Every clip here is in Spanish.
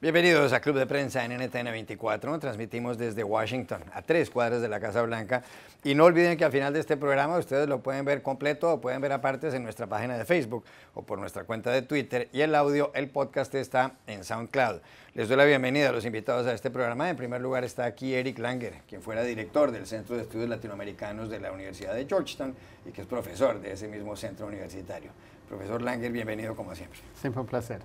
Bienvenidos a Club de Prensa en NTN 24. Transmitimos desde Washington, a 3 cuadras de la Casa Blanca. Y no olviden que al final de este programa ustedes lo pueden ver completo o pueden ver a partes en nuestra página de Facebook o por nuestra cuenta de Twitter. Y el audio, el podcast está en SoundCloud. Les doy la bienvenida a los invitados a este programa. En primer lugar está aquí Eric Langer, quien fuera director del Centro de Estudios Latinoamericanos de la Universidad de Georgetown y que es profesor de ese mismo centro universitario. Profesor Langer, bienvenido como siempre. Siempre un placer.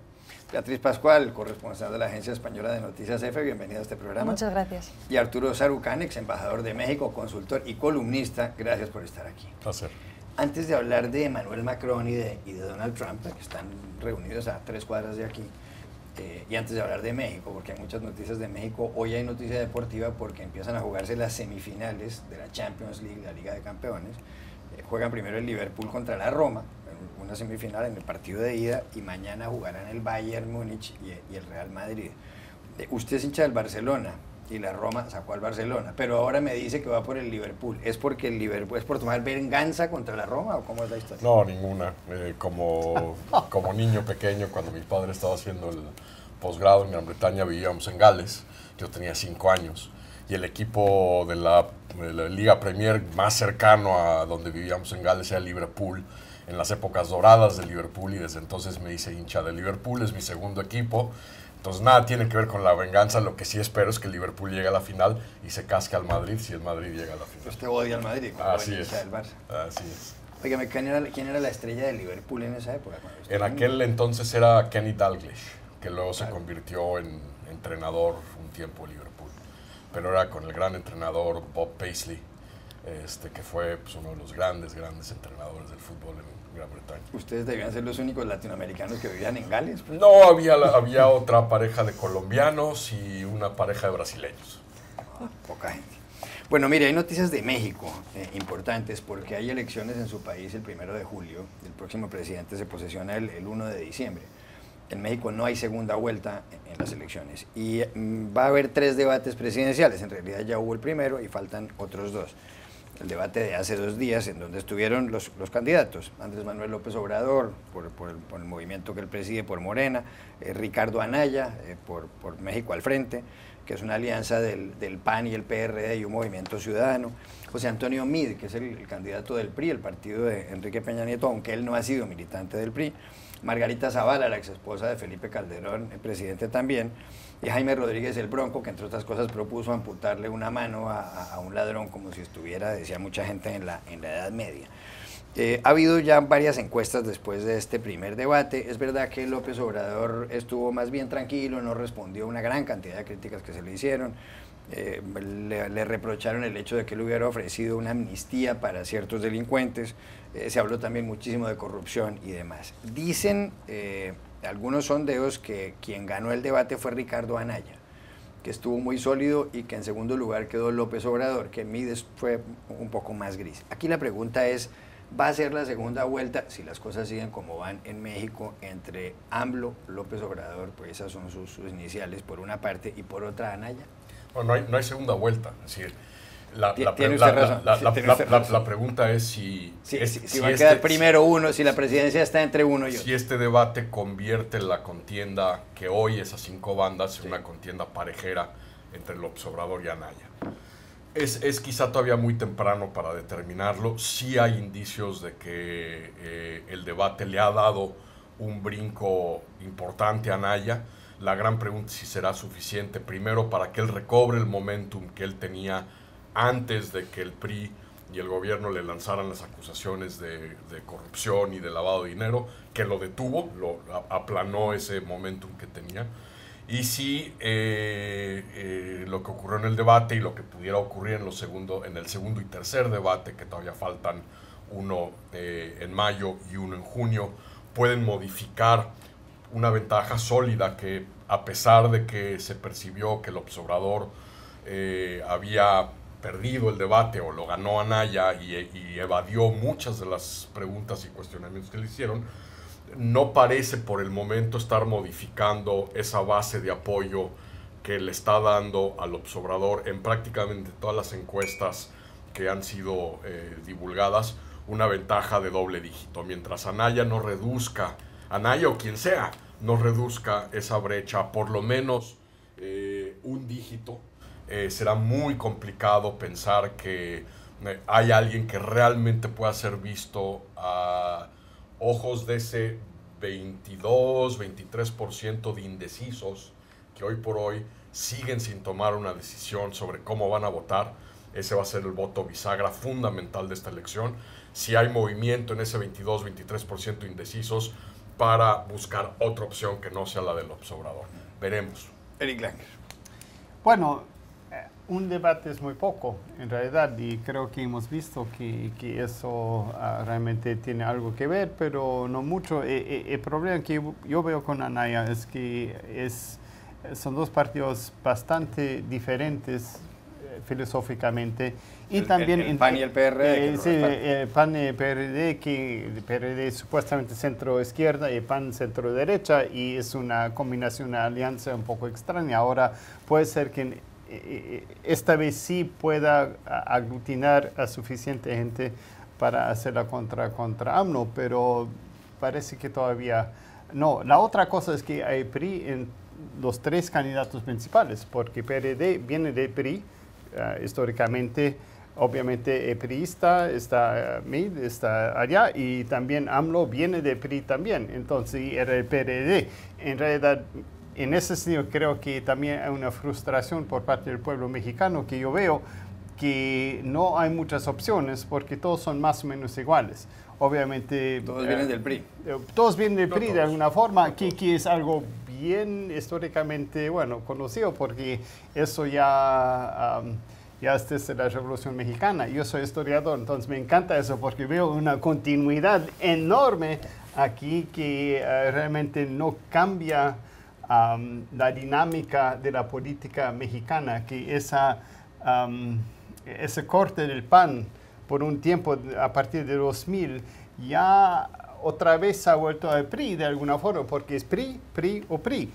Beatriz Pascual, corresponsal de la Agencia Española de Noticias EFE, bienvenida a este programa. Muchas gracias. Y Arturo Sarucán, ex embajador de México, consultor y columnista, gracias por estar aquí. Placer. Antes de hablar de Emmanuel Macron y de Donald Trump, que están reunidos a 3 cuadras de aquí, y antes de hablar de México, porque hay muchas noticias de México, hoy hay noticia deportiva porque empiezan a jugarse las semifinales de la Champions League, la Liga de Campeones. Juegan primero el Liverpool contra la Roma, una semifinal en el partido de ida, y mañana jugarán el Bayern Múnich y el Real Madrid. Usted es hincha del Barcelona y la Roma sacó al Barcelona, pero ahora me dice que va por el Liverpool. ¿Es porque el Liverpool es por tomar venganza contra la Roma o cómo es la historia? No, ninguna. Como niño pequeño, cuando mi padre estaba haciendo el posgrado en Gran Bretaña, vivíamos en Gales. Yo tenía 5 años. Y el equipo de la Liga Premier más cercano a donde vivíamos en Gales era el Liverpool, en las épocas doradas de Liverpool, y desde entonces me hice hincha de Liverpool, es mi segundo equipo. Entonces nada tiene que ver con la venganza, lo que sí espero es que el Liverpool llegue a la final y se casque al Madrid si el Madrid llega a la final. Usted odia al Madrid, como Así hincha es. del Barça. Así es. Óigame, ¿quién era la estrella de Liverpool en esa época? En aquel entonces era Kenny Dalglish, que luego se convirtió en entrenador un tiempo de Liverpool. Pero era con el gran entrenador Bob Paisley, que fue pues, uno de los grandes entrenadores del fútbol en Gran Bretaña. ¿Ustedes debían ser los únicos latinoamericanos que vivían en Gales? Pues? No, había otra pareja de colombianos y una pareja de brasileños. Poca gente. Bueno, mire, hay noticias de México importantes porque hay elecciones en su país el 1 de julio. El próximo presidente se posesiona el 1 de diciembre. En México no hay segunda vuelta en las elecciones y va a haber 3 debates presidenciales. En realidad ya hubo el primero y faltan otros 2. El debate de hace 2 días en donde estuvieron los candidatos, Andrés Manuel López Obrador por el movimiento que él preside, por Morena, Ricardo Anaya por México al Frente, que es una alianza del PAN y el PRD y un movimiento ciudadano, José Antonio Meade, que es el candidato del PRI, el partido de Enrique Peña Nieto, aunque él no ha sido militante del PRI, Margarita Zavala, la exesposa de Felipe Calderón, el presidente también, y Jaime Rodríguez el Bronco, que entre otras cosas propuso amputarle una mano a un ladrón como si estuviera, decía mucha gente, en la Edad Media. Ha habido ya varias encuestas después de este primer debate. Es verdad que López Obrador estuvo más bien tranquilo, no respondió a una gran cantidad de críticas que se le hicieron. Le reprocharon el hecho de que él hubiera ofrecido una amnistía para ciertos delincuentes. Se habló también muchísimo de corrupción y demás. Dicen algunos sondeos que quien ganó el debate fue Ricardo Anaya, que estuvo muy sólido, y que en segundo lugar quedó López Obrador, que Mides fue un poco más gris. Aquí la pregunta es, ¿va a ser la segunda vuelta, si las cosas siguen como van en México, entre AMLO, López Obrador, pues esas son sus iniciales por una parte, y por otra Anaya? Bueno, no hay segunda vuelta, es decir, la pregunta es si va a quedar primero uno, si la presidencia está entre uno y otro. Si este debate convierte la contienda que hoy es a 5 bandas en una contienda parejera entre López Obrador y Anaya. Es quizá todavía muy temprano para determinarlo. Sí hay indicios de que el debate le ha dado un brinco importante a Anaya. La gran pregunta es si será suficiente, primero, para que él recobre el momentum que él tenía antes de que el PRI y el gobierno le lanzaran las acusaciones de corrupción y de lavado de dinero, que lo detuvo, aplanó ese momentum que tenía. Y si lo que ocurrió en el debate y lo que pudiera ocurrir en el segundo y tercer debate, que todavía faltan uno en mayo y uno en junio, pueden modificar una ventaja sólida que, a pesar de que se percibió que López Obrador había perdido el debate o lo ganó Anaya y evadió muchas de las preguntas y cuestionamientos que le hicieron, no parece por el momento estar modificando esa base de apoyo que le está dando al López Obrador en prácticamente todas las encuestas que han sido divulgadas. una ventaja de doble dígito. Mientras Anaya no reduzca, Anaya o quien sea, no reduzca esa brecha por lo menos un dígito, será muy complicado pensar que hay alguien que realmente pueda ser visto a ojos de ese 22-23% de indecisos que hoy por hoy siguen sin tomar una decisión sobre cómo van a votar. Ese va a ser el voto bisagra fundamental de esta elección. Si hay movimiento en ese 22-23% indecisos para buscar otra opción que no sea la del López Obrador. Veremos. Eric Langer. Bueno, un debate es muy poco, en realidad, y creo que hemos visto que eso realmente tiene algo que ver, pero no mucho. El problema que yo veo con Anaya es que son dos partidos bastante diferentes filosóficamente, y también el PAN y el PRD. sí, el PAN y el PRD, el PRD es supuestamente centro-izquierda y el PAN centro-derecha, y es una combinación, una alianza un poco extraña. Ahora puede ser que esta vez sí pueda aglutinar a suficiente gente para hacerla contra AMLO, pero parece que todavía no. La otra cosa es que hay PRI en los tres candidatos principales, porque PRD viene de PRI, históricamente. Obviamente priista está Mid, está allá, y también AMLO viene de PRI también, entonces era el PRD. En realidad, en ese sentido creo que también hay una frustración por parte del pueblo mexicano, que yo veo que no hay muchas opciones porque todos son más o menos iguales. Obviamente... Todos vienen del PRI. Todos vienen del PRI de alguna forma, No que es algo bien históricamente, bueno, conocido, porque eso ya es desde la Revolución Mexicana. Yo soy historiador, entonces me encanta eso porque veo una continuidad enorme aquí que realmente no cambia la dinámica de la política mexicana, que ese corte del PAN por un tiempo a partir de 2000 ya otra vez ha vuelto al PRI de alguna forma, porque es PRI o PRI.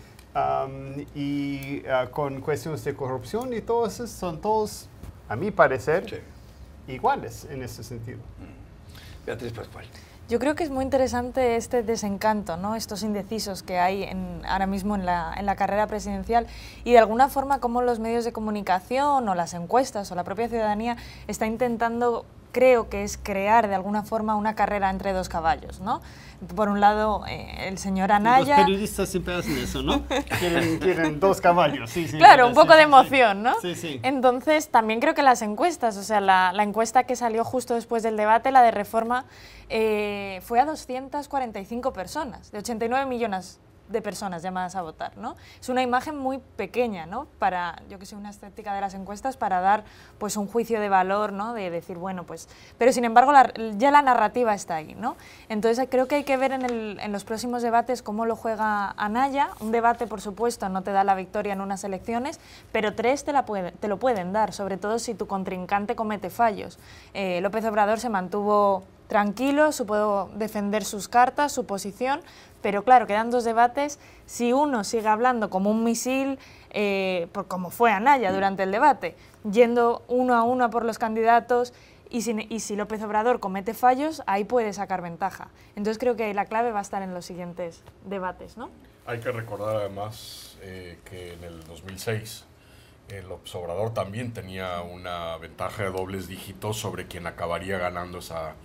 Con cuestiones de corrupción y todo eso, son todos, a mi parecer, iguales en ese sentido. Beatriz Pascual. Yo creo que es muy interesante este desencanto, ¿no? Estos indecisos que hay ahora mismo en la carrera presidencial, y de alguna forma cómo los medios de comunicación o las encuestas o la propia ciudadanía está intentando, creo que es crear de alguna forma una carrera entre dos caballos, ¿no? Por un lado, el señor Anaya... Los periodistas siempre hacen eso, ¿no? quieren dos caballos, sí. Claro, un poco de emoción, ¿no? Sí. Entonces, también creo que las encuestas, o sea, la encuesta que salió justo después del debate, la de Reforma, fue a 245 personas, de 89 millones de personas llamadas a votar, ¿no? Es una imagen muy pequeña, ¿no? Para, yo que soy una escéptica de las encuestas, para dar pues un juicio de valor, ¿no? De decir, bueno, pues... Pero sin embargo, ya la narrativa está ahí, ¿no? Entonces creo que hay que ver en los próximos debates cómo lo juega Anaya. Un debate, por supuesto, no te da la victoria en unas elecciones, pero tres te lo pueden dar, sobre todo si tu contrincante comete fallos. López Obrador se mantuvo tranquilo, supo defender sus cartas, su posición, pero claro, quedan dos debates. Si uno sigue hablando como un misil, como fue Anaya durante el debate, yendo uno a uno por los candidatos, y si López Obrador comete fallos, ahí puede sacar ventaja. Entonces creo que la clave va a estar en los siguientes debates, ¿no? Hay que recordar además que en el 2006 López Obrador también tenía una ventaja de dobles dígitos sobre quien acabaría ganando esa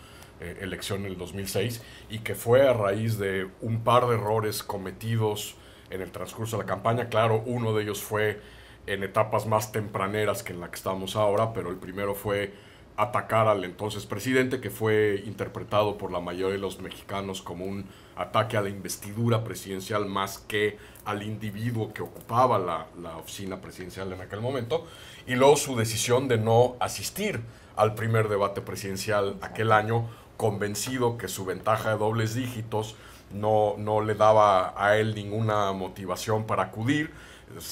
elección en el 2006, y que fue a raíz de un par de errores cometidos en el transcurso de la campaña. Claro, uno de ellos fue en etapas más tempraneras que en la que estamos ahora, pero el primero fue atacar al entonces presidente, que fue interpretado por la mayoría de los mexicanos como un ataque a la investidura presidencial más que al individuo que ocupaba la oficina presidencial en aquel momento, y luego su decisión de no asistir al primer debate presidencial aquel año, convencido que su ventaja de dobles dígitos no le daba a él ninguna motivación para acudir.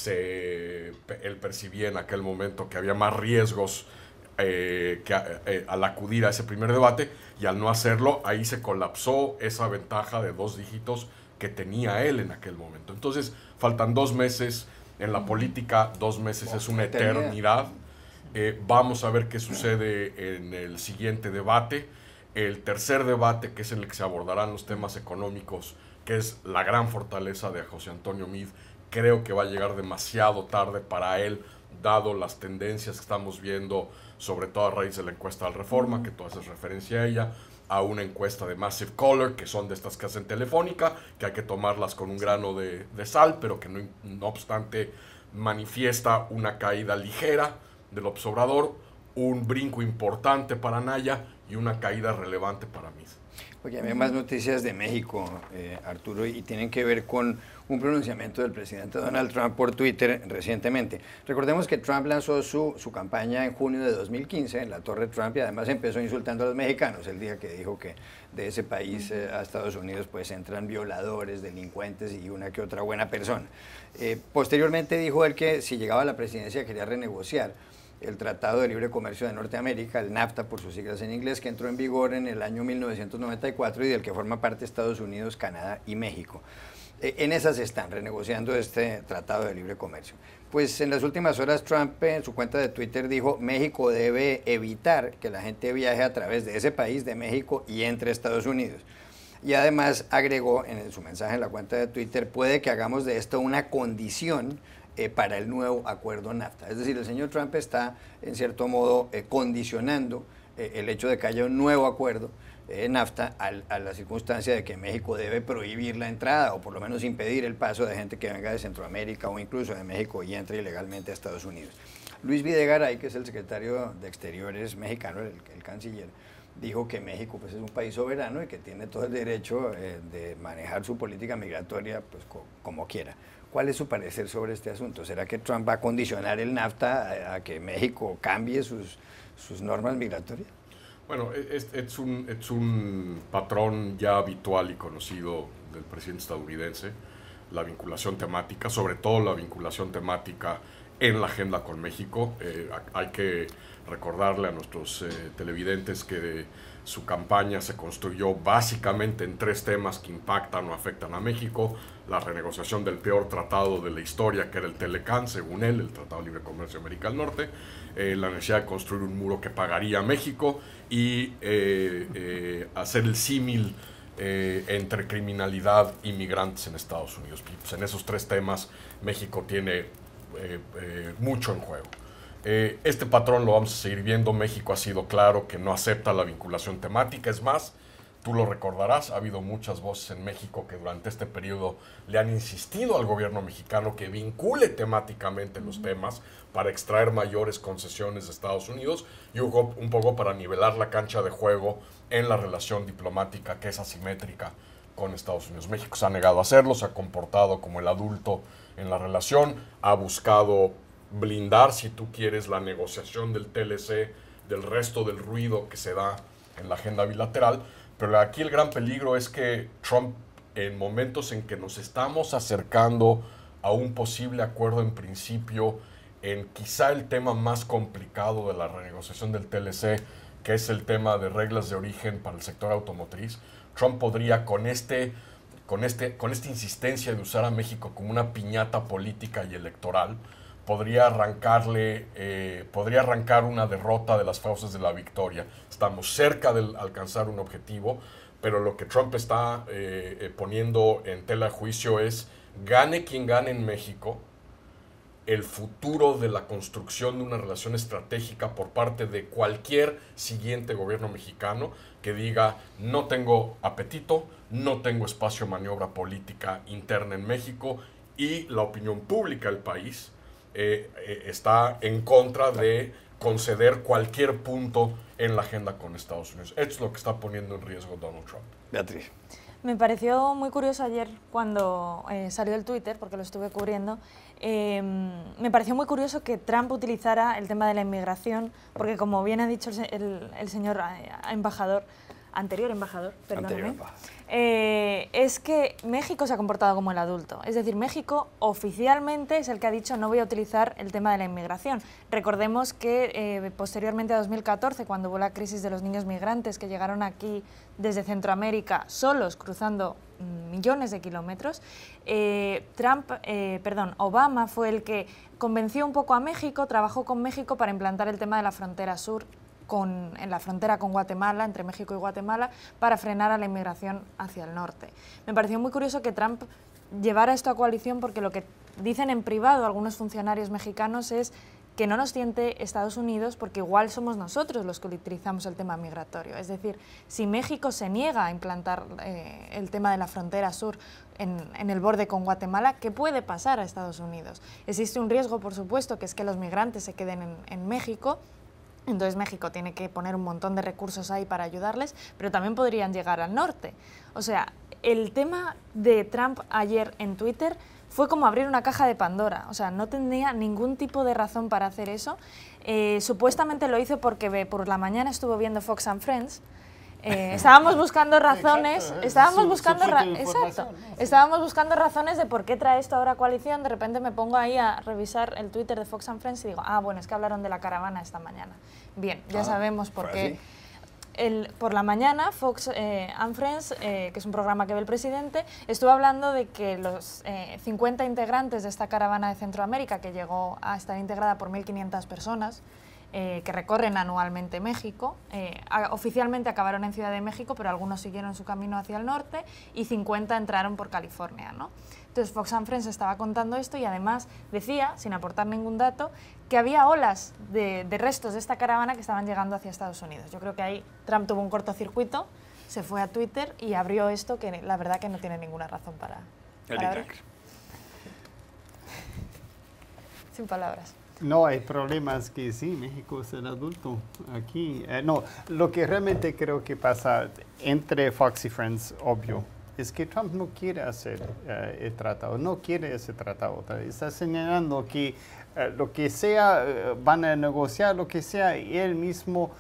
Él percibía en aquel momento que había más riesgos al acudir a ese primer debate, y al no hacerlo, ahí se colapsó esa ventaja de dos dígitos que tenía él en aquel momento. Entonces, faltan 2 meses en la política, 2 meses es una eternidad. Vamos a ver qué sucede en el siguiente debate. El tercer debate, que es en el que se abordarán los temas económicos, que es la gran fortaleza de José Antonio Meade, creo que va a llegar demasiado tarde para él, dado las tendencias que estamos viendo, sobre todo a raíz de la encuesta del Reforma, que tú haces referencia a ella, a una encuesta de Massive Caller, que son de estas que hacen Telefónica, que hay que tomarlas con un grano de sal, pero que no obstante manifiesta una caída ligera del López Obrador, un brinco importante para Anaya y una caída relevante para Meade. Oye, hay más noticias de México, Arturo, y tienen que ver con un pronunciamiento del presidente Donald Trump por Twitter recientemente. Recordemos que Trump lanzó su campaña en junio de 2015 en la Torre Trump y además empezó insultando a los mexicanos el día que dijo que de ese país a Estados Unidos pues entran violadores, delincuentes y una que otra buena persona. Posteriormente dijo él que si llegaba a la presidencia quería renegociar el Tratado de Libre Comercio de Norteamérica, el NAFTA por sus siglas en inglés, que entró en vigor en el año 1994 y del que forma parte Estados Unidos, Canadá y México. En esas están renegociando este Tratado de Libre Comercio. Pues en las últimas horas Trump en su cuenta de Twitter dijo: México debe evitar que la gente viaje a través de ese país, de México, y entre Estados Unidos. Y además agregó en su mensaje en la cuenta de Twitter: puede que hagamos de esto una condición para el nuevo acuerdo NAFTA. Es decir, el señor Trump está, en cierto modo, condicionando el hecho de que haya un nuevo acuerdo NAFTA a la circunstancia de que México debe prohibir la entrada o por lo menos impedir el paso de gente que venga de Centroamérica o incluso de México y entre ilegalmente a Estados Unidos. Luis Videgaray, que es el secretario de Exteriores mexicano, el canciller, dijo que México pues, es un país soberano y que tiene todo el derecho de manejar su política migratoria pues, como quiera. ¿Cuál es su parecer sobre este asunto? ¿Será que Trump va a condicionar el NAFTA a que México cambie sus normas migratorias? Bueno, es un patrón ya habitual y conocido del presidente estadounidense, la vinculación temática, sobre todo la vinculación temática en la agenda con México. Hay que recordarle a nuestros televidentes que su campaña se construyó básicamente en tres temas que impactan o afectan a México: la renegociación del peor tratado de la historia, que era el Telecán, según él, el Tratado de Libre Comercio de América del Norte, la necesidad de construir un muro que pagaría a México y hacer el símil entre criminalidad y migrantes en Estados Unidos. Pues en esos tres temas México tiene mucho en juego. Este patrón lo vamos a seguir viendo. México ha sido claro que no acepta la vinculación temática. Es más, tú lo recordarás, ha habido muchas voces en México que durante este periodo le han insistido al gobierno mexicano que vincule temáticamente los temas para extraer mayores concesiones de Estados Unidos y un poco para nivelar la cancha de juego en la relación diplomática que es asimétrica con Estados Unidos. México se ha negado a hacerlo, se ha comportado como el adulto en la relación, ha buscado blindar, si tú quieres, la negociación del TLC del resto del ruido que se da en la agenda bilateral. Pero aquí el gran peligro es que Trump, en momentos en que nos estamos acercando a un posible acuerdo en principio en quizá el tema más complicado de la renegociación del TLC, que es el tema de reglas de origen para el sector automotriz, Trump podría con esta insistencia de usar a México como una piñata política y electoral, podría arrancar una derrota de las fauces de la victoria. Estamos cerca de alcanzar un objetivo, pero lo que Trump está poniendo en tela de juicio es: gane quien gane en México, el futuro de la construcción de una relación estratégica por parte de cualquier siguiente gobierno mexicano que diga: no tengo apetito, no tengo espacio de maniobra política interna en México, y la opinión pública del país está en contra de conceder cualquier punto en la agenda con Estados Unidos. Esto es lo que está poniendo en riesgo Donald Trump. Beatriz. Me pareció muy curioso ayer cuando salió el Twitter, porque lo estuve cubriendo, me pareció muy curioso que Trump utilizara el tema de la inmigración, porque como bien ha dicho el señor anterior embajador, perdóname, es que México se ha comportado como el adulto. Es decir, México oficialmente es el que ha dicho: no voy a utilizar el tema de la inmigración. Recordemos que posteriormente a 2014, cuando hubo la crisis de los niños migrantes que llegaron aquí desde Centroamérica solos, cruzando millones de kilómetros, Obama fue el que convenció un poco a México, trabajó con México para implantar el tema de la frontera sur en la frontera con Guatemala, entre México y Guatemala, para frenar a la inmigración hacia el norte. Me pareció muy curioso que Trump llevara esto a coalición, porque lo que dicen en privado algunos funcionarios mexicanos es que no nos tiente Estados Unidos porque igual somos nosotros los que utilizamos el tema migratorio. Es decir, si México se niega a implantar el tema de la frontera sur en el borde con Guatemala, ¿qué puede pasar a Estados Unidos? Existe un riesgo, por supuesto, que es que los migrantes se queden en México. Entonces México tiene que poner un montón de recursos ahí para ayudarles, pero también podrían llegar al norte. O sea, el tema de Trump ayer en Twitter fue como abrir una caja de Pandora. O sea, no tenía ningún tipo de razón para hacer eso. Supuestamente lo hizo porque por la mañana estuvo viendo Fox and Friends. Estábamos buscando razones, estábamos buscando razones de por qué trae esto ahora a coalición. De repente me pongo ahí a revisar el Twitter de Fox and Friends y digo, bueno, es que hablaron de la caravana esta mañana. Bien, ya sabemos por qué. Por la mañana, Fox and Friends, que es un programa que ve el presidente, estuvo hablando de que los 50 integrantes de esta caravana de Centroamérica, que llegó a estar integrada por 1.500 personas, que recorren anualmente México, oficialmente acabaron en Ciudad de México, pero algunos siguieron su camino hacia el norte y 50 entraron por California, ¿no? Entonces Fox and Friends estaba contando esto y además decía, sin aportar ningún dato, que había olas de restos de esta caravana que estaban llegando hacia Estados Unidos. Yo creo que ahí Trump tuvo un cortocircuito, se fue a Twitter y abrió esto que la verdad que no tiene ninguna razón para abrir. Sin palabras. No, hay problemas que sí, México es el adulto aquí. No, lo que realmente creo que pasa entre Fox y Friends, obvio, es que Trump no quiere hacer el tratado, no quiere ese tratado. Está señalando que lo que sea, van a negociar lo que sea, y él mismo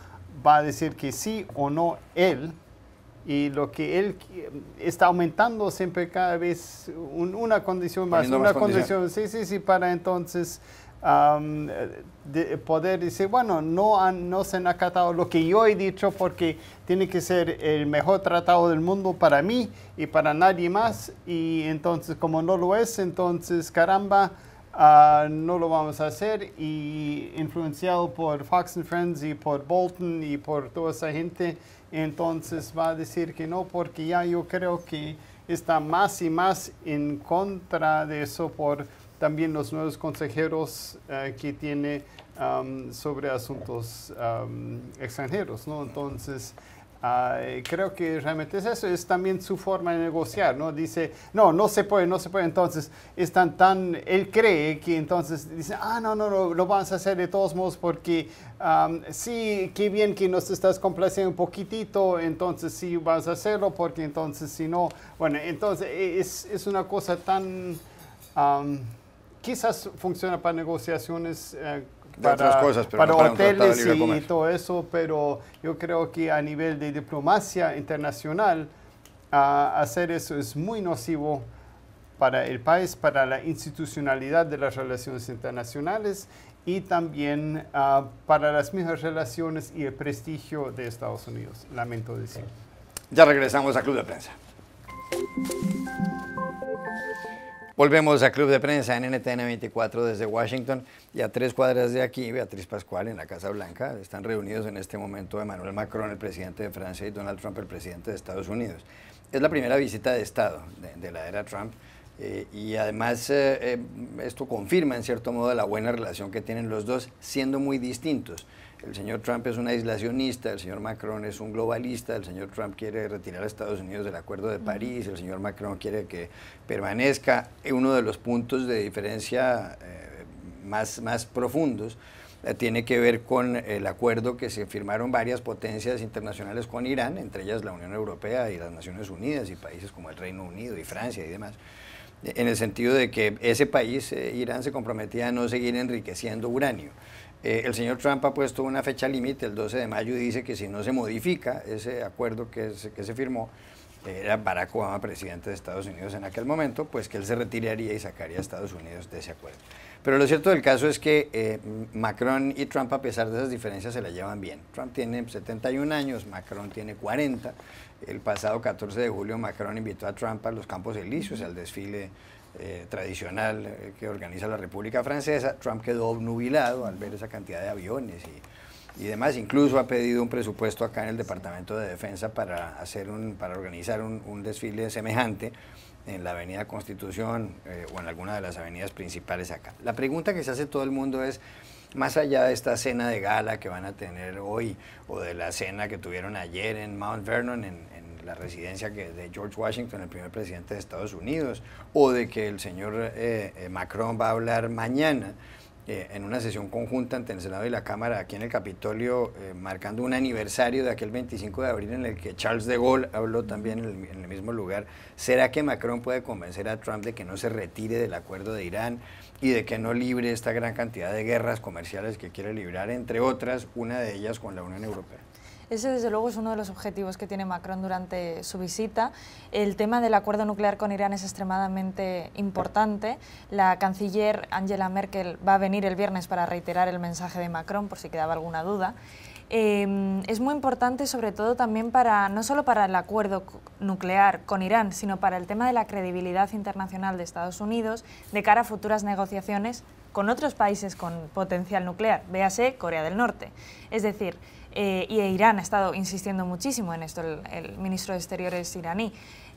va a decir que sí o no él. Y lo que él está aumentando siempre cada vez una condición más, una condición, sí, para entonces de poder decir, bueno, no se han acatado lo que yo he dicho porque tiene que ser el mejor tratado del mundo para mí y para nadie más, y entonces como no lo es, entonces caramba, no lo vamos a hacer. Y influenciado por Fox and Friends y por Bolton y por toda esa gente, entonces va a decir que no, porque ya yo creo que está más y más en contra de eso por también los nuevos consejeros que tiene sobre asuntos extranjeros, ¿no? Entonces, creo que realmente es eso, es también su forma de negociar, ¿no? Dice, no se puede, entonces es él cree que entonces dice, no, lo vamos a hacer de todos modos porque sí, qué bien que nos estás complaciendo un poquitito, entonces sí vas a hacerlo porque entonces si no, bueno, entonces es una cosa tan... quizás funciona para negociaciones de otras cosas, pero para no para hoteles y todo eso, pero yo creo que a nivel de diplomacia internacional hacer eso es muy nocivo para el país, para la institucionalidad de las relaciones internacionales y también para las mismas relaciones y el prestigio de Estados Unidos, lamento decir. Ya regresamos a Club de Prensa. Volvemos a Club de Prensa en NTN 24 desde Washington, y a 3 cuadras de aquí, Beatriz Pascual en la Casa Blanca. Están reunidos en este momento Emmanuel Macron, el presidente de Francia, y Donald Trump, el presidente de Estados Unidos. Es la primera visita de Estado de la era Trump, y además esto confirma en cierto modo la buena relación que tienen los dos, siendo muy distintos. El señor Trump es un aislacionista, el señor Macron es un globalista, el señor Trump quiere retirar a Estados Unidos del Acuerdo de París, el señor Macron quiere que permanezca. Uno de los puntos de diferencia más profundos tiene que ver con el acuerdo que se firmaron varias potencias internacionales con Irán, entre ellas la Unión Europea y las Naciones Unidas y países como el Reino Unido y Francia y demás, en el sentido de que ese país, Irán, se comprometía a no seguir enriqueciendo uranio. El señor Trump ha puesto una fecha límite, el 12 de mayo, y dice que si no se modifica ese acuerdo que se firmó, era Barack Obama presidente de Estados Unidos en aquel momento, pues que él se retiraría y sacaría a Estados Unidos de ese acuerdo. Pero lo cierto del caso es que Macron y Trump, a pesar de esas diferencias, se la llevan bien. Trump tiene 71 años, Macron tiene 40. El pasado 14 de julio Macron invitó a Trump a los Campos Elíseos, al desfile tradicional que organiza la República Francesa. Trump quedó obnubilado al ver esa cantidad de aviones y demás. Incluso ha pedido un presupuesto acá en el Departamento de Defensa para organizar un desfile semejante en la Avenida Constitución o en alguna de las avenidas principales acá. La pregunta que se hace todo el mundo es, más allá de esta cena de gala que van a tener hoy o de la cena que tuvieron ayer en Mount Vernon, en la residencia de George Washington, el primer presidente de Estados Unidos, o de que el señor Macron va a hablar mañana en una sesión conjunta ante el Senado y la Cámara aquí en el Capitolio, marcando un aniversario de aquel 25 de abril en el que Charles de Gaulle habló también en el mismo lugar. ¿Será que Macron puede convencer a Trump de que no se retire del acuerdo de Irán y de que no libre esta gran cantidad de guerras comerciales que quiere librar, entre otras, una de ellas con la Unión Europea? Ese, desde luego, es uno de los objetivos que tiene Macron durante su visita. El tema del acuerdo nuclear con Irán es extremadamente importante. La canciller Angela Merkel va a venir el viernes para reiterar el mensaje de Macron, por si quedaba alguna duda. Es muy importante, sobre todo también no solo para el acuerdo nuclear con Irán, sino para el tema de la credibilidad internacional de Estados Unidos de cara a futuras negociaciones con otros países con potencial nuclear, véase Corea del Norte. Es decir, y Irán ha estado insistiendo muchísimo en esto, el ministro de Exteriores iraní.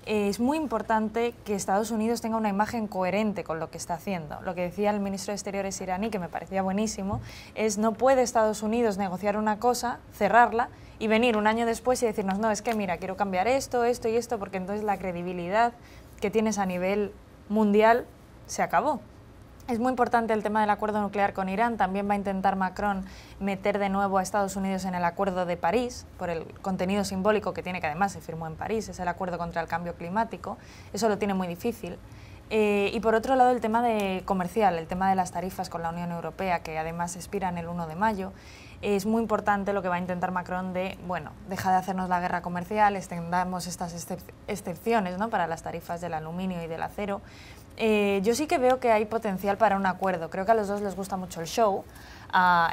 Es muy importante que Estados Unidos tenga una imagen coherente con lo que está haciendo. Lo que decía el ministro de Exteriores iraní, que me parecía buenísimo, es no puede Estados Unidos negociar una cosa, cerrarla y venir un año después y decirnos, no, es que mira, quiero cambiar esto, esto y esto, porque entonces la credibilidad que tienes a nivel mundial se acabó. Es muy importante el tema del acuerdo nuclear con Irán. También va a intentar Macron meter de nuevo a Estados Unidos en el acuerdo de París, por el contenido simbólico que tiene, que además se firmó en París, es el acuerdo contra el cambio climático. Eso lo tiene muy difícil. Y por otro lado, el tema comercial, el tema de las tarifas con la Unión Europea, que además expiran el 1 de mayo. Es muy importante lo que va a intentar Macron de, bueno, deja de hacernos la guerra comercial, extendamos estas excepciones, ¿no?, para las tarifas del aluminio y del acero. Yo sí que veo que hay potencial para un acuerdo. Creo que a los dos les gusta mucho el show.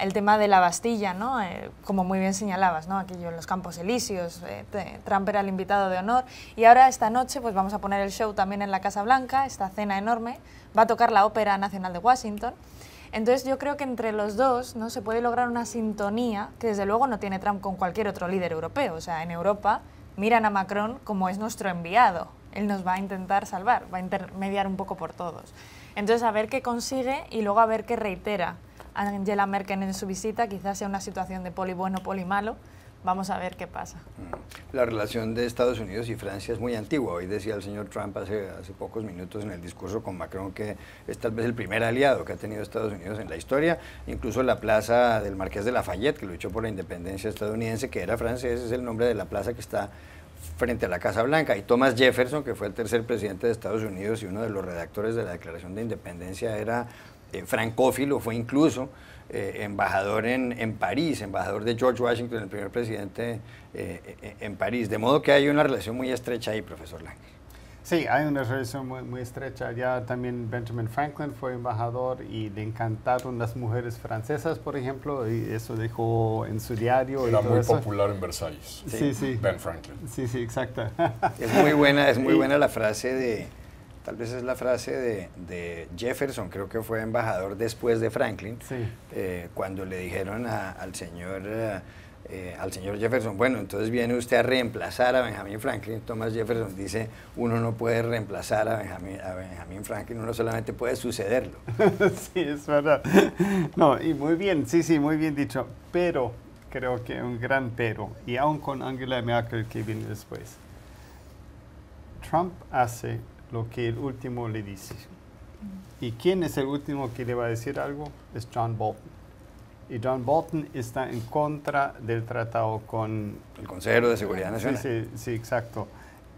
El tema de la Bastilla, ¿no? Como muy bien señalabas, ¿no?, aquello en los Campos Elíseos, Trump era el invitado de honor, y ahora esta noche pues vamos a poner el show también en la Casa Blanca, esta cena enorme, va a tocar la Ópera Nacional de Washington. Entonces yo creo que entre los dos, ¿no?, se puede lograr una sintonía que desde luego no tiene Trump con cualquier otro líder europeo. O sea, en Europa miran a Macron como es nuestro enviado. Él nos va a intentar salvar, va a intermediar un poco por todos. Entonces, a ver qué consigue y luego a ver qué reitera Angela Merkel en su visita. Quizás sea una situación de poli bueno, poli malo. Vamos a ver qué pasa. La relación de Estados Unidos y Francia es muy antigua. Hoy decía el señor Trump hace pocos minutos en el discurso con Macron que es tal vez el primer aliado que ha tenido Estados Unidos en la historia. Incluso la plaza del Marqués de Lafayette, que luchó por la independencia estadounidense, que era francés, es el nombre de la plaza que está frente a la Casa Blanca. Y Thomas Jefferson, que fue el tercer presidente de Estados Unidos y uno de los redactores de la Declaración de Independencia, era francófilo, fue incluso embajador en París, embajador de George Washington, el primer presidente en París. De modo que hay una relación muy estrecha ahí, profesor Lange. Sí, hay una relación muy estrecha. Ya también Benjamin Franklin fue embajador y le encantaron las mujeres francesas, por ejemplo, y eso dejó en su diario. Era muy eso. Popular en Versalles. Sí, sí. Ben Franklin. Sí, sí, exacto. Es muy buena la frase de, tal vez es la frase de Jefferson, creo que fue embajador después de Franklin, Sí. Cuando le dijeron al señor Jefferson, bueno, entonces viene usted a reemplazar a Benjamin Franklin. Thomas Jefferson dice, uno no puede reemplazar a Benjamin Franklin, uno solamente puede sucederlo. Sí, es verdad. No, y muy bien, sí, muy bien dicho. Pero, creo que un gran pero, y aún con Angela Merkel que viene después, Trump hace lo que el último le dice. ¿Y quién es el último que le va a decir algo? Es John Bolton. Y John Bolton está en contra del tratado con El Consejero de Seguridad Nacional. Sí, exacto.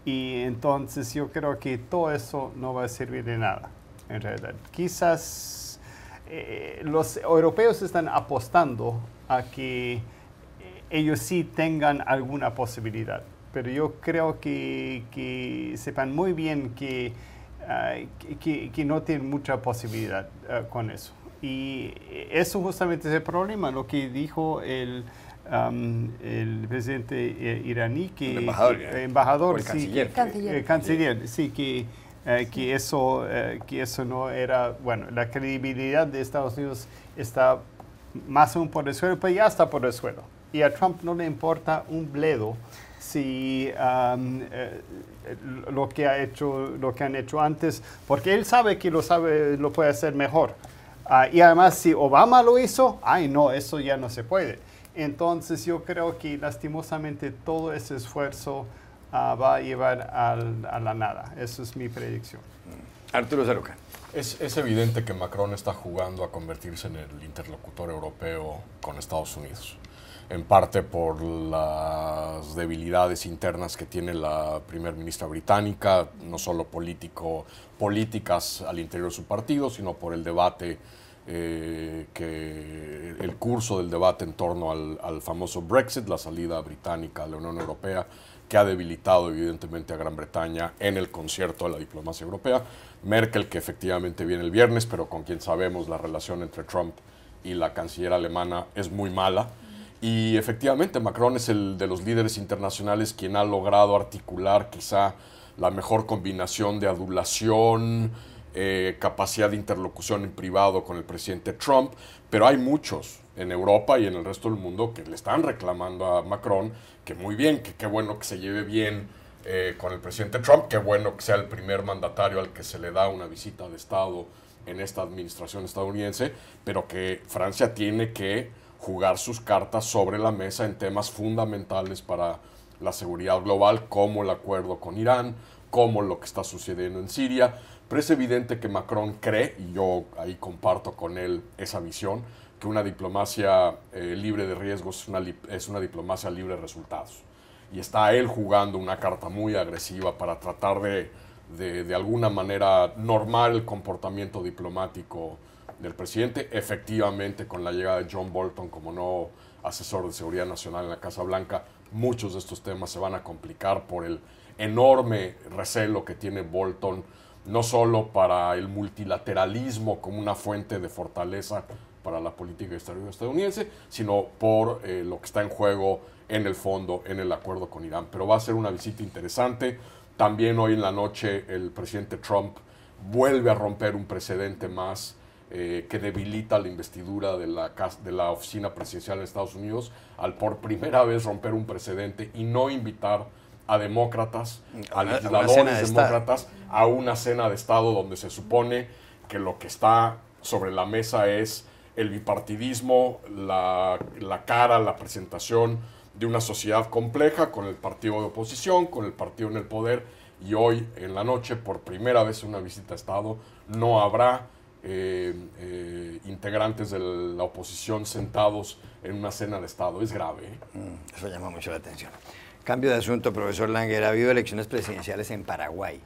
Y entonces yo creo que todo eso no va a servir de nada, en realidad. Quizás los europeos están apostando a que ellos sí tengan alguna posibilidad, pero yo creo que sepan muy bien que no tienen mucha posibilidad con eso. Y eso justamente es el problema, lo que dijo el presidente iraní, el embajador, o el canciller, canciller, sí, que eso no era, bueno, la credibilidad de Estados Unidos está más aún por el suelo, pero ya está por el suelo. Y a Trump no le importa un bledo si lo que han hecho antes, porque él sabe que lo puede hacer mejor. Y además, si Obama lo hizo, ay no, eso ya no se puede. Entonces yo creo que lastimosamente todo ese esfuerzo va a llevar a la nada. Esa es mi predicción. Arturo Sarucán. Es evidente que Macron está jugando a convertirse en el interlocutor europeo con Estados Unidos, en parte por las debilidades internas que tiene la primer ministra británica, no solo políticas al interior de su partido, sino por el debate, el curso del debate en torno al famoso Brexit, la salida británica de la Unión Europea, que ha debilitado evidentemente a Gran Bretaña en el concierto de la diplomacia europea. Merkel, que efectivamente viene el viernes, pero con quien sabemos la relación entre Trump y la canciller alemana es muy mala. Y efectivamente Macron es el de los líderes internacionales quien ha logrado articular quizá la mejor combinación de adulación, capacidad de interlocución en privado con el presidente Trump, pero hay muchos en Europa y en el resto del mundo que le están reclamando a Macron que muy bien, que qué bueno que se lleve bien con el presidente Trump, qué bueno que sea el primer mandatario al que se le da una visita de Estado en esta administración estadounidense, pero que Francia tiene que jugar sus cartas sobre la mesa en temas fundamentales para la seguridad global, como el acuerdo con Irán, como lo que está sucediendo en Siria. Pero es evidente que Macron cree, y yo ahí comparto con él esa visión, que una diplomacia libre de riesgos es una diplomacia libre de resultados. Y está él jugando una carta muy agresiva para tratar de alguna manera normar el comportamiento diplomático del presidente. Efectivamente, con la llegada de John Bolton como nuevo asesor de seguridad nacional en la Casa Blanca, muchos de estos temas se van a complicar por el enorme recelo que tiene Bolton, no solo para el multilateralismo como una fuente de fortaleza para la política exterior estadounidense, sino por lo que está en juego en el fondo en el acuerdo con Irán. Pero va a ser una visita interesante. También hoy en la noche el presidente Trump vuelve a romper un precedente más que debilita la investidura de la oficina presidencial de Estados Unidos, al por primera vez romper un precedente y no invitar a demócratas, a legisladores demócratas, a una cena de Estado donde se supone que lo que está sobre la mesa es el bipartidismo, la presentación de una sociedad compleja con el partido de oposición, con el partido en el poder, y hoy en la noche, por primera vez en una visita a Estado, no habrá integrantes de la oposición sentados en una cena de Estado. Es grave. Eso llama mucho la atención. Cambio de asunto, profesor Langer. Ha habido elecciones presidenciales en Paraguay.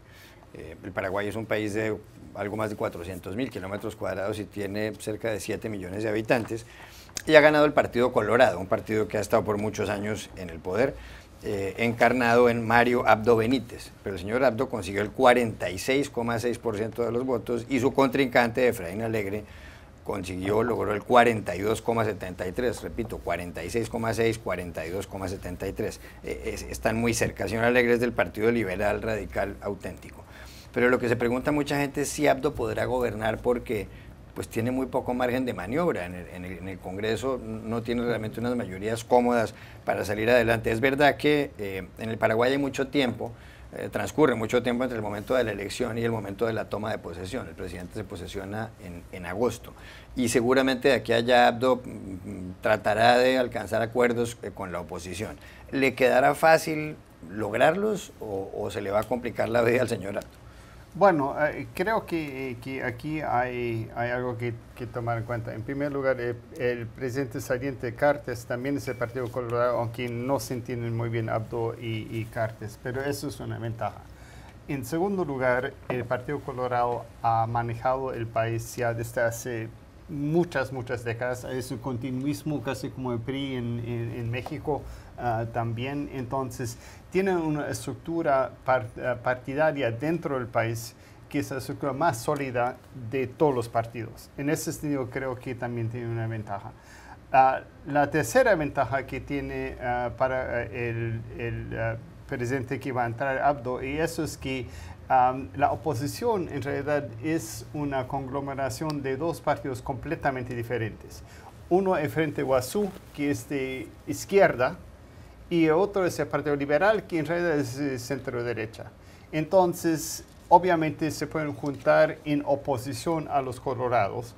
El Paraguay es un país de algo más de 400.000 kilómetros cuadrados y tiene cerca de 7 millones de habitantes. Y ha ganado el Partido Colorado, un partido que ha estado por muchos años en el poder, encarnado en Mario Abdo Benítez. Pero el señor Abdo consiguió el 46,6% de los votos y su contrincante, Efraín Alegre, logró el 42,73%, repito, 46,6, 42,73%. Están muy cerca. Señor Alegre es del Partido Liberal Radical Auténtico. Pero lo que se pregunta mucha gente es si Abdo podrá gobernar porque pues tiene muy poco margen de maniobra en el Congreso, no tiene realmente unas mayorías cómodas para salir adelante. Es verdad que en el Paraguay hay mucho tiempo, transcurre mucho tiempo entre el momento de la elección y el momento de la toma de posesión. El presidente se posesiona en agosto y seguramente de aquí a allá Abdo tratará de alcanzar acuerdos con la oposición. ¿Le quedará fácil lograrlos o se le va a complicar la vida al señor Abdo? Bueno, creo que aquí hay algo que tomar en cuenta. En primer lugar, el presidente saliente Cartes también es el Partido Colorado, aunque no se entienden muy bien Abdo y Cartes, pero eso es una ventaja. En segundo lugar, el Partido Colorado ha manejado el país ya desde hace muchas décadas. Es un continuismo casi como el PRI en México también. Entonces, tienen una estructura partidaria dentro del país que es la estructura más sólida de todos los partidos. En ese sentido, creo que también tiene una ventaja. La tercera ventaja que tiene para el presidente que va a entrar, Abdo, y eso es que la oposición en realidad es una conglomeración de dos partidos completamente diferentes. Uno es Frente Guazú, que es de izquierda, y otro es el Partido Liberal, que en realidad es centro-derecha. Entonces, obviamente se pueden juntar en oposición a los colorados,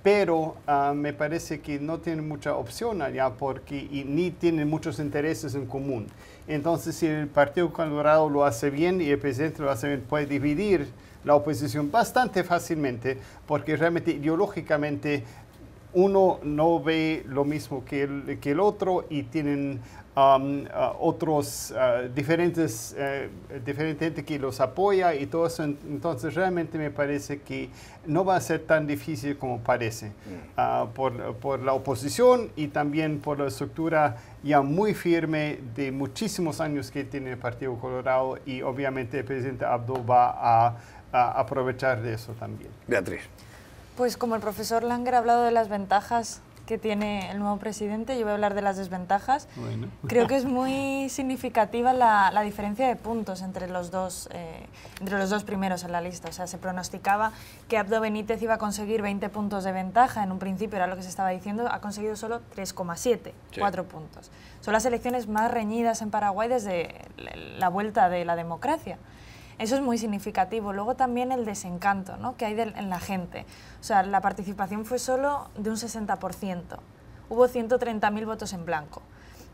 pero me parece que no tienen mucha opción allá porque ni tienen muchos intereses en común. Entonces, si el Partido Colorado lo hace bien y el presidente lo hace bien, puede dividir la oposición bastante fácilmente, porque realmente ideológicamente uno no ve lo mismo que el otro y tienen otros diferentes gente que los apoya y todo eso. Entonces realmente me parece que no va a ser tan difícil como parece por la oposición y también por la estructura ya muy firme de muchísimos años que tiene el Partido Colorado, y obviamente el presidente Abdo va a aprovechar de eso también. Beatriz. Pues como el profesor Langer ha hablado de las ventajas que tiene el nuevo presidente, yo voy a hablar de las desventajas. Bueno. Creo que es muy significativa la diferencia de puntos entre los dos primeros en la lista. O sea, se pronosticaba que Abdo Benítez iba a conseguir 20 puntos de ventaja, en un principio era lo que se estaba diciendo, ha conseguido solo 3,7, 4 puntos. Son las elecciones más reñidas en Paraguay desde la vuelta de la democracia. Eso es muy significativo. Luego también el desencanto, ¿no?, que hay en la gente. O sea, la participación fue solo de un 60%. Hubo 130.000 votos en blanco.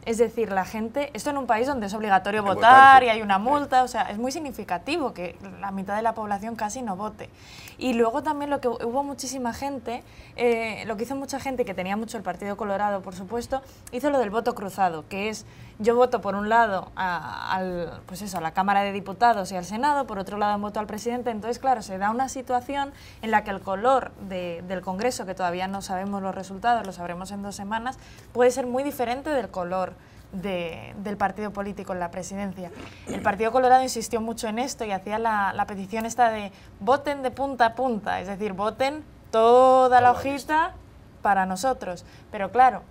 Es decir, la gente, esto en un país donde es obligatorio votar y hay una multa, o sea, es muy significativo que la mitad de la población casi no vote. Y luego también lo que hubo muchísima gente, lo que hizo mucha gente, que tenía mucho el Partido Colorado, por supuesto, hizo lo del voto cruzado, que es yo voto por un lado a la Cámara de Diputados y al Senado, por otro lado voto al presidente. Entonces, claro, se da una situación en la que el color del Congreso, que todavía no sabemos los resultados, lo sabremos en 2 semanas, puede ser muy diferente del color del partido político en la presidencia. El Partido Colorado insistió mucho en esto y hacía la petición esta de voten de punta a punta, es decir, voten toda la hojita para nosotros. Pero claro,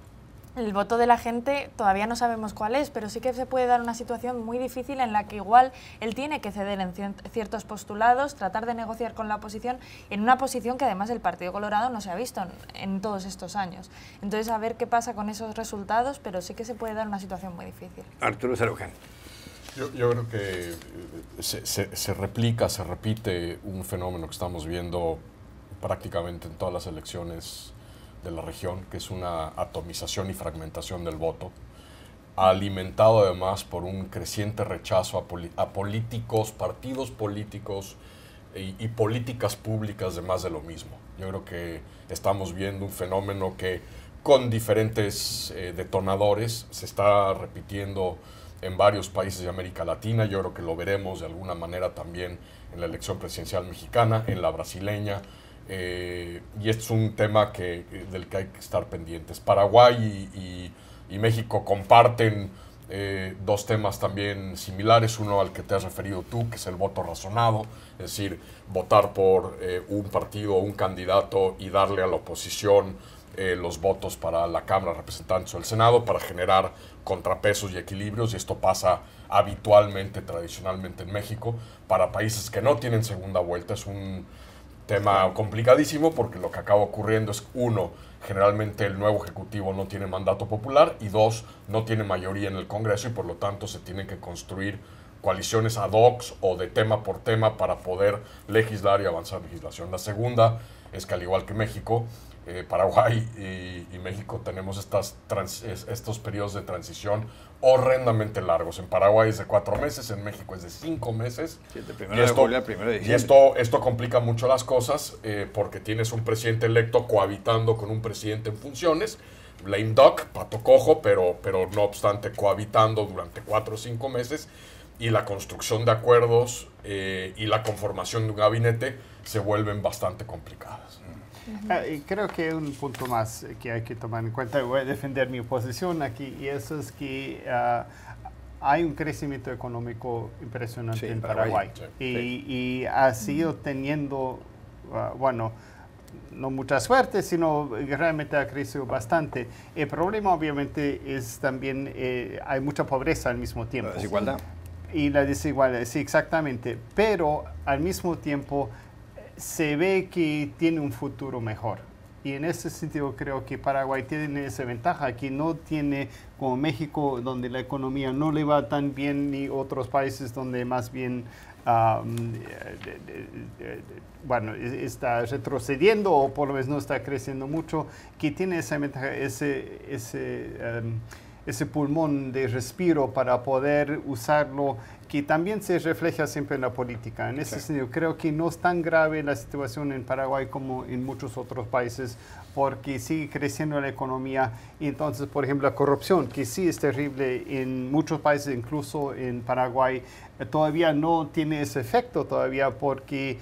el voto de la gente todavía no sabemos cuál es, pero sí que se puede dar una situación muy difícil en la que igual él tiene que ceder en ciertos postulados, tratar de negociar con la oposición, en una posición que además el Partido Colorado no se ha visto en todos estos años. Entonces, a ver qué pasa con esos resultados, pero sí que se puede dar una situación muy difícil. Arturo Saruján. Yo creo que se repite un fenómeno que estamos viendo prácticamente en todas las elecciones de la región, que es una atomización y fragmentación del voto, alimentado además por un creciente rechazo a políticos, partidos políticos y políticas públicas de más de lo mismo. Yo creo que estamos viendo un fenómeno que con diferentes detonadores se está repitiendo en varios países de América Latina. Yo creo que lo veremos de alguna manera también en la elección presidencial mexicana, en la brasileña, y este es un tema del que hay que estar pendientes. Paraguay y México comparten 2 temas también similares, uno al que te has referido tú, que es el voto razonado, es decir, votar por un partido o un candidato y darle a la oposición los votos para la Cámara de Representantes o el Senado para generar contrapesos y equilibrios, y esto pasa habitualmente, tradicionalmente en México. Para países que no tienen segunda vuelta es un tema complicadísimo, porque lo que acaba ocurriendo es, 1, generalmente el nuevo ejecutivo no tiene mandato popular, y 2, no tiene mayoría en el Congreso, y por lo tanto se tienen que construir coaliciones ad hoc o de tema por tema para poder legislar y avanzar legislación. La segunda es que, al igual que México, Paraguay y México tenemos estos periodos de transición horrendamente largos. En Paraguay es de 4 meses, en México es de 5 meses. Sí, de 1 de julio a 1 de diciembre. Y esto complica mucho las cosas, porque tienes un presidente electo cohabitando con un presidente en funciones, lame duck, pato cojo, pero no obstante cohabitando durante 4 o 5 meses, y la construcción de acuerdos y la conformación de un gabinete se vuelven bastante complicadas. Creo que un punto más que hay que tomar en cuenta, voy a defender mi posición aquí, y eso es que hay un crecimiento económico impresionante en Paraguay. Sí. Y ha sido teniendo, no mucha suerte, sino realmente ha crecido bastante. El problema obviamente es también, hay mucha pobreza al mismo tiempo. La desigualdad. Y la desigualdad, sí, exactamente. Pero al mismo tiempo se ve que tiene un futuro mejor. Y en ese sentido creo que Paraguay tiene esa ventaja, que no tiene como México, donde la economía no le va tan bien, ni otros países donde más bien bueno, está retrocediendo o por lo menos no está creciendo mucho, que tiene esa ventaja, ese pulmón de respiro para poder usarlo, que también se refleja siempre en la política. En ese sentido, creo que no es tan grave la situación en Paraguay como en muchos otros países, porque sigue creciendo la economía. Y entonces, por ejemplo, la corrupción, que sí es terrible en muchos países, incluso en Paraguay, todavía no tiene ese efecto todavía, porque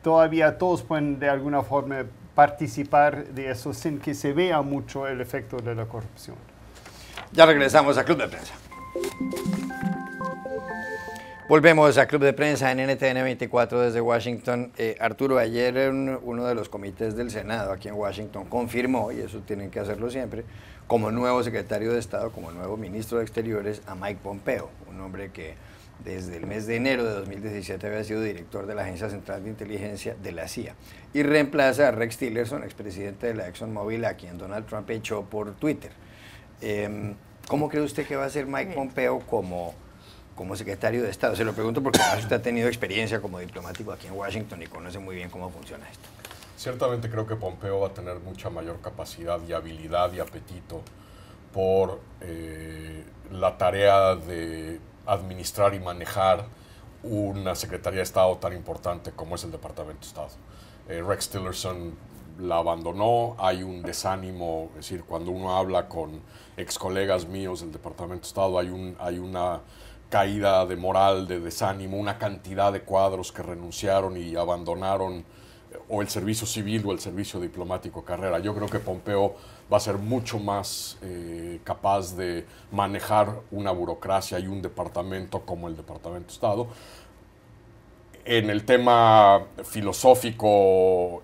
todavía todos pueden de alguna forma participar de eso sin que se vea mucho el efecto de la corrupción. Ya regresamos a Club de Prensa. Volvemos a Club de Prensa en NTN 24 desde Washington. Arturo, ayer uno de los comités del Senado aquí en Washington confirmó, y eso tienen que hacerlo siempre, como nuevo secretario de Estado, como nuevo ministro de Exteriores, a Mike Pompeo, un hombre que desde el mes de enero de 2017 había sido director de la Agencia Central de Inteligencia de la CIA, y reemplaza a Rex Tillerson, expresidente de la ExxonMobil, a quien Donald Trump echó por Twitter. ¿Cómo cree usted que va a ser Mike Pompeo como secretario de Estado? Se lo pregunto porque usted ha tenido experiencia como diplomático aquí en Washington y conoce muy bien cómo funciona esto. Ciertamente creo que Pompeo va a tener mucha mayor capacidad y habilidad y apetito por la tarea de administrar y manejar una Secretaría de Estado tan importante como es el Departamento de Estado. Rex Tillerson la abandonó, hay un desánimo, es decir, cuando uno habla con ex colegas míos del Departamento de Estado, hay una caída de moral, de desánimo, una cantidad de cuadros que renunciaron y abandonaron o el servicio civil o el servicio diplomático carrera. Yo creo que Pompeo va a ser mucho más capaz de manejar una burocracia y un departamento como el Departamento de Estado. En el tema filosófico,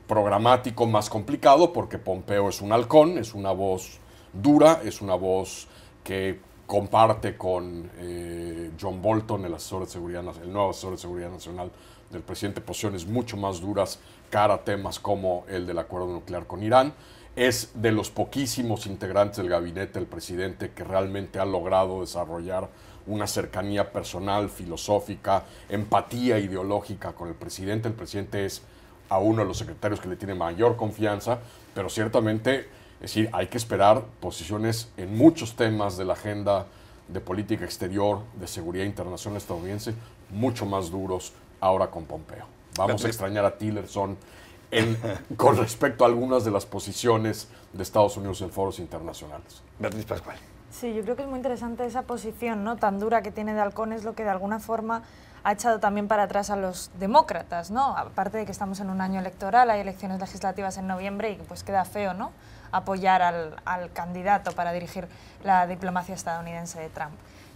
programático, más complicado, porque Pompeo es un halcón, es una voz dura, es una voz que comparte con John Bolton, el nuevo asesor de seguridad nacional del presidente, posiciones mucho más duras cara a temas como el del acuerdo nuclear con Irán. Es de los poquísimos integrantes del gabinete del presidente que realmente ha logrado desarrollar una cercanía personal, filosófica, empatía ideológica con el presidente. El presidente es a uno de los secretarios que le tiene mayor confianza, pero ciertamente, es decir, hay que esperar posiciones en muchos temas de la agenda de política exterior, de seguridad internacional estadounidense, mucho más duros ahora con Pompeo. Vamos a extrañar a Tillerson con respecto a algunas de las posiciones de Estados Unidos en foros internacionales. Beatriz Pascual. Sí, yo creo que es muy interesante esa posición, ¿no?, tan dura que tiene de halcón, es lo que de alguna forma ha echado también para atrás a los demócratas, ¿no? Aparte de que estamos en un año electoral, hay elecciones legislativas en noviembre y pues queda feo, ¿no?, apoyar al candidato para dirigir la diplomacia estadounidense de Trump.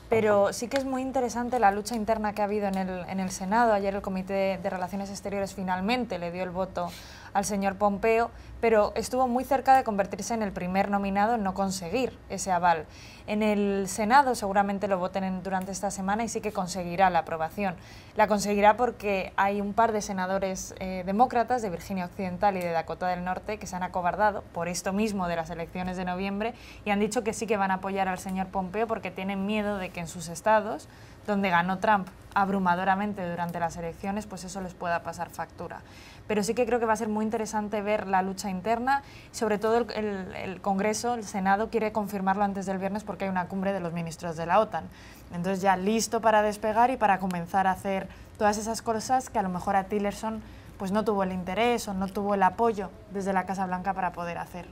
Pero sí que es muy interesante la lucha interna que ha habido en el Senado. Ayer el Comité de Relaciones Exteriores finalmente le dio el voto al señor Pompeo, pero estuvo muy cerca de convertirse en el primer nominado en no conseguir ese aval. En el Senado seguramente lo voten durante esta semana y sí que conseguirá la aprobación. La conseguirá porque hay un par de senadores demócratas de Virginia Occidental y de Dakota del Norte que se han acobardado por esto mismo de las elecciones de noviembre y han dicho que sí que van a apoyar al señor Pompeo porque tienen miedo de que en sus estados, donde ganó Trump abrumadoramente durante las elecciones, pues eso les pueda pasar factura. Pero sí que creo que va a ser muy interesante ver la lucha interna, sobre todo el Congreso, el Senado, quiere confirmarlo antes del viernes porque hay una cumbre de los ministros de la OTAN. Entonces ya listo para despegar y para comenzar a hacer todas esas cosas que a lo mejor a Tillerson pues no tuvo el interés o no tuvo el apoyo desde la Casa Blanca para poder hacer.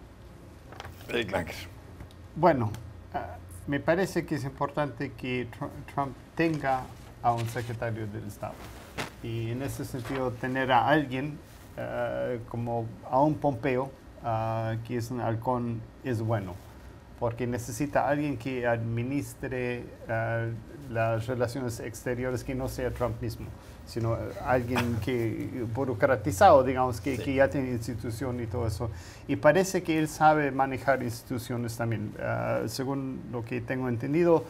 Bueno, me parece que es importante que Trump tenga a un secretario del Estado. Y en ese sentido, tener a alguien como a un Pompeo, que es un halcón, es bueno. Porque necesita a alguien que administre las relaciones exteriores, que no sea Trump mismo, sino alguien que burocratizado, digamos, que ya tiene institución y todo eso. Y parece que él sabe manejar instituciones también. Según lo que tengo entendido,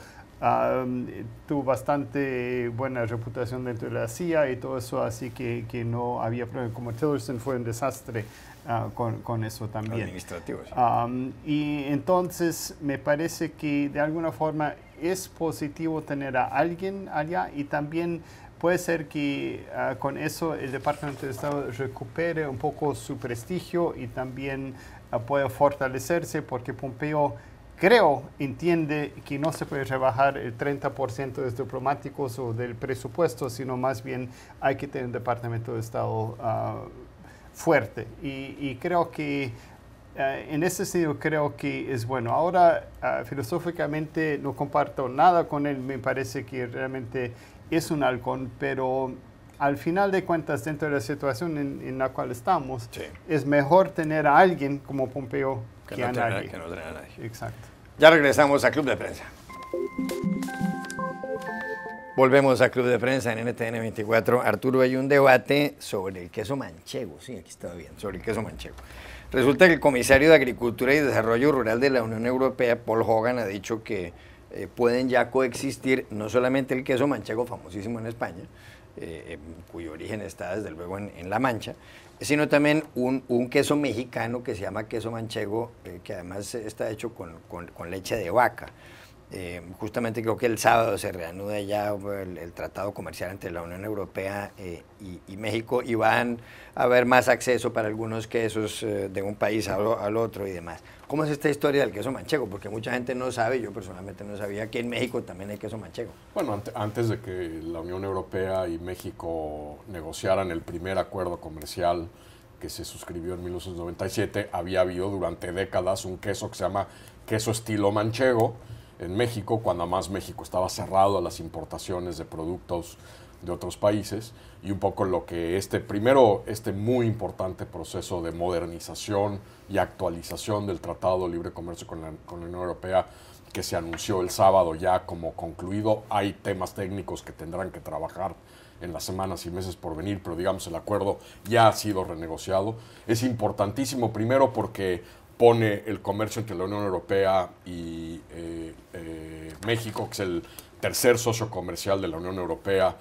tuvo bastante buena reputación dentro de la CIA y todo eso, así que no había problema. Como Tillerson fue un desastre con eso también. Administrativo, sí. Y entonces me parece que de alguna forma es positivo tener a alguien allá y también puede ser que con eso el Departamento de Estado recupere un poco su prestigio y también pueda fortalecerse porque Pompeo entiende que no se puede rebajar el 30% de los diplomáticos o del presupuesto, sino más bien hay que tener un Departamento de Estado fuerte. Y creo que en ese sentido creo que es bueno. Ahora, filosóficamente no comparto nada con él, me parece que realmente es un halcón, pero al final de cuentas, dentro de la situación en la cual estamos, sí, es mejor tener a alguien como Pompeo que no a nadie. Que no tener a nadie. Exacto. Ya regresamos a Club de Prensa. Volvemos a Club de Prensa en NTN 24. Arturo, hay un debate sobre el queso manchego. Sí, aquí estaba bien, sobre el queso manchego. Resulta que el comisario de Agricultura y Desarrollo Rural de la Unión Europea, Paul Hogan, ha dicho que pueden ya coexistir no solamente el queso manchego, famosísimo en España, cuyo origen está desde luego en La Mancha, sino también un queso mexicano que se llama queso manchego, que además está hecho con leche de vaca. Justamente creo que el sábado se reanuda ya el tratado comercial entre la Unión Europea y México, y van a haber más acceso para algunos quesos de un país al otro y demás. ¿Cómo es esta historia del queso manchego? Porque mucha gente no sabe, yo personalmente no sabía, que en México también hay queso manchego. Bueno, antes de que la Unión Europea y México negociaran el primer acuerdo comercial que se suscribió en 1997, había habido durante décadas un queso que se llama queso estilo manchego en México, cuando además México estaba cerrado a las importaciones de productos de otros países, y un poco lo que este muy importante proceso de modernización y actualización del Tratado de Libre Comercio con la Unión Europea, que se anunció el sábado ya como concluido. Hay temas técnicos que tendrán que trabajar en las semanas y meses por venir, pero digamos el acuerdo ya ha sido renegociado. Es importantísimo, primero porque pone el comercio entre la Unión Europea y México, que es el tercer socio comercial de la Unión Europea,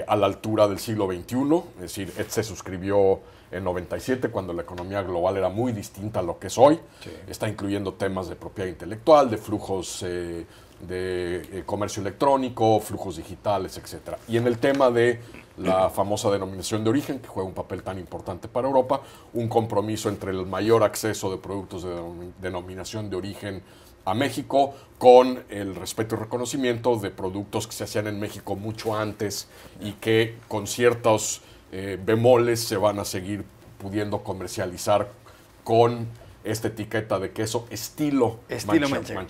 a la altura del siglo XXI. Es decir, se suscribió en 97, cuando la economía global era muy distinta a lo que es hoy. Sí. Está incluyendo temas de propiedad intelectual, de flujos de comercio electrónico, flujos digitales, etc. Y en el tema de la famosa denominación de origen, que juega un papel tan importante para Europa, un compromiso entre el mayor acceso de productos de denominación de origen a México, con el respeto y reconocimiento de productos que se hacían en México mucho antes y que con ciertos bemoles se van a seguir pudiendo comercializar con esta etiqueta de queso estilo manchego.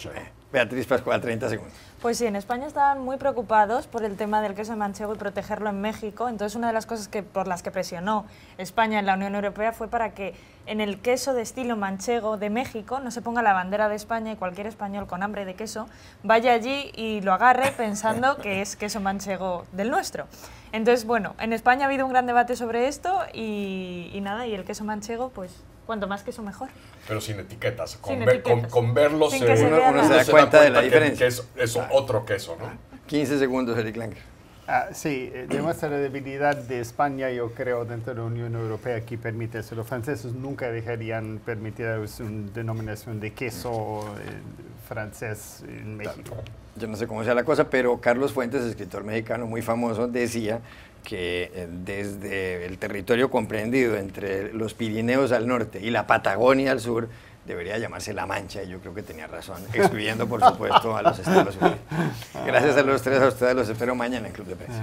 Beatriz Pascual, 30 segundos. Pues sí, en España estaban muy preocupados por el tema del queso manchego y protegerlo en México. Entonces, una de las cosas por las que presionó España en la Unión Europea fue para que en el queso de estilo manchego de México no se ponga la bandera de España, y cualquier español con hambre de queso vaya allí y lo agarre pensando que es queso manchego del nuestro. Entonces, bueno, en España ha habido un gran debate sobre esto y nada, y el queso manchego, pues cuanto más queso mejor. Pero sin etiquetas, etiquetas. Con verlos uno se da cuenta de la diferencia. Que es otro queso, ¿no? 15 segundos, Eric Langer. Sí, demuestra la debilidad de España, yo creo, dentro de la Unión Europea, que permite eso. Los franceses nunca dejarían permitir una denominación de queso francés en México. Yo no sé cómo sea la cosa, pero Carlos Fuentes, escritor mexicano muy famoso, decía que desde el territorio comprendido entre los Pirineos al norte y la Patagonia al sur debería llamarse La Mancha, y yo creo que tenía razón, excluyendo por supuesto a los Estados Unidos. Gracias a los tres, a ustedes los espero mañana en Club de Prensa.